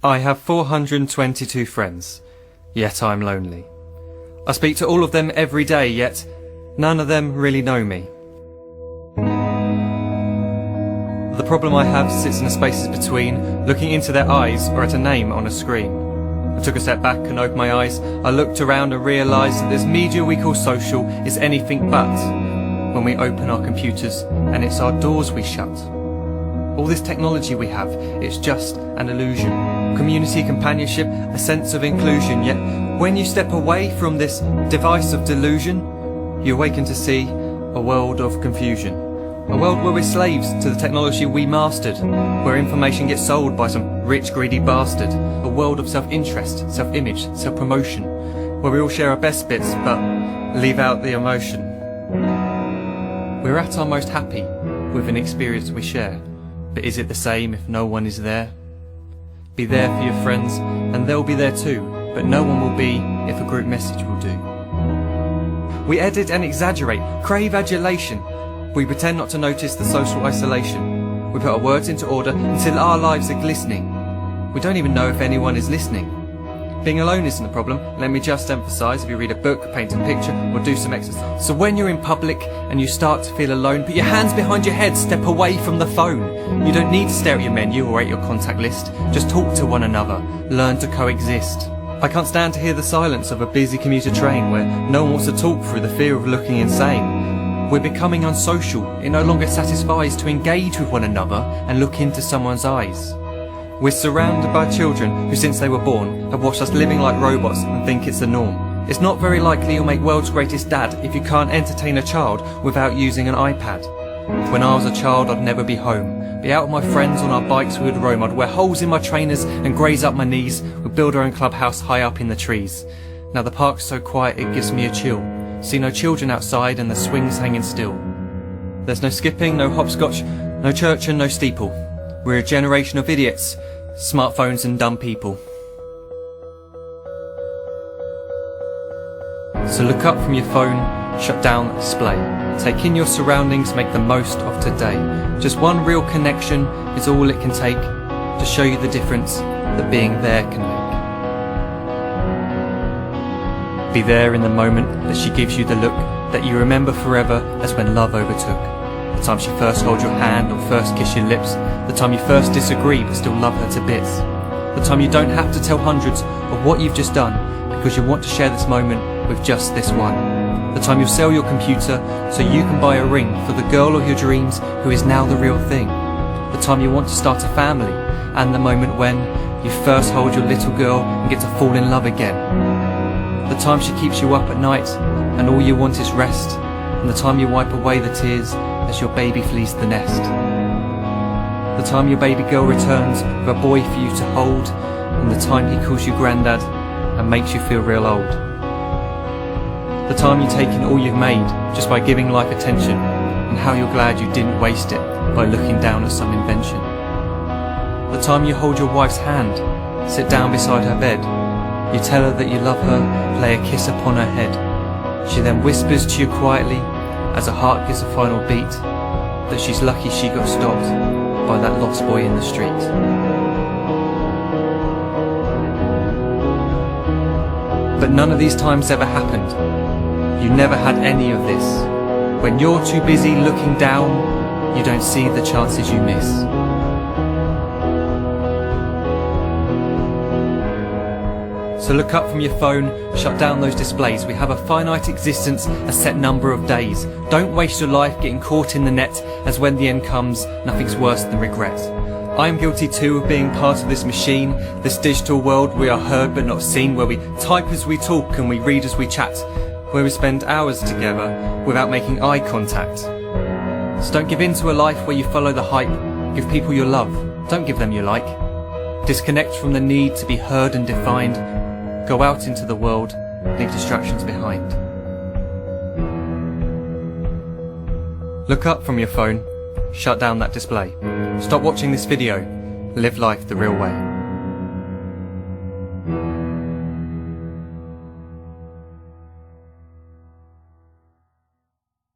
I have 422 friends, yet I'm lonely. I speak to all of them every day, yet none of them really know me. The problem I have sits in the spaces between looking into their eyes or at a name on a screen. I took a step back and opened my eyes. I looked around and realised that this media we call social is anything but when we open our computers and it's our doors we shut. All this technology we have, it's just an illusion. Community, companionship, a sense of inclusion. Yet when you step away from this device of delusion, you awaken to see a world of confusion. A world where we're slaves to the technology we mastered, where information gets sold by some rich, greedy bastard. A world of self-interest, self-image, self-promotion, where we all share our best bits but leave out the emotion. We're at our most happy with an experience we share. But is it the same if no one is there? Be there for your friends and they'll be there too, but no one will be if a group message will do. We edit and exaggerate, crave adulation. We pretend not to notice the social isolation. We put our words into order until our lives are glistening. We don't even know if anyone is listening. Being alone isn't a problem, let me just emphasise. If you read a book, paint a picture, or do some exercise. So when you're in public and you start to feel alone, put your hands behind your head, step away from the phone. You don't need to stare at your menu or at your contact list. Just talk to one another, learn to coexist. I can't stand to hear the silence of a busy commuter train where no one wants to talk through the fear of looking insane. We're becoming unsocial. It no longer satisfies to engage with one another and look into someone's eyes. We're surrounded by children who since they were born have watched us living like robots and think it's the norm. It's not very likely you'll make world's greatest dad if you can't entertain a child without using an iPad. When I was a child I'd never be home. Be out with my friends on our bikes we would roam. I'd wear holes in my trainers and graze up my knees. We'd build our own clubhouse high up in the trees. Now the park's so quiet it gives me a chill. See no children outside and the swings hanging still. There's no skipping, no hopscotch, no church and no steeple. We're a generation of idiots, smartphones and dumb people. So look up from your phone, shut down the display. Take in your surroundings, make the most of today. Just one real connection is all it can take to show you the difference that being there can make. Be there in the moment that she gives you the look that you remember forever as when love overtook. The time she first holds your hand or first kiss your lips. The time you first disagree but still love her to bits. The time you don't have to tell hundreds of what you've just done because you want to share this moment with just this one. The time you'll sell your computer so you can buy a ring for the girl of your dreams who is now the real thing. The time you want to start a family and the moment when you first hold your little girl and get to fall in love again. The time she keeps you up at night and all you want is rest. And the time you wipe away the tears as your baby flees the nest. The time your baby girl returns with a boy for you to hold, and the time he calls you granddad and makes you feel real old. The time you take in all you've made just by giving life attention, and how you're glad you didn't waste it by looking down at some invention. The time you hold your wife's hand, sit down beside her bed, you tell her that you love her, lay a kiss upon her head. She then whispers to you quietly as her heart gives a final beat that she's lucky she got stopped by that lost boy in the street. But none of these times ever happened. You never had any of this. When you're too busy looking down, you don't see the chances you miss. So look up from your phone, shut down those displays. We have a finite existence, a set number of days. Don't waste your life getting caught in the net, as when the end comes, nothing's worse than regret. I am guilty too of being part of this machine, this digital world we are heard but not seen, where we type as we talk and we read as we chat, where we spend hours together without making eye contact. So don't give in to a life where you follow the hype. Give people your love, don't give them your like. Disconnect from the need to be heard and defined. Go out into the world, leave distractions behind. Look up from your phone, shut down that display. Stop watching this video, live life the real way.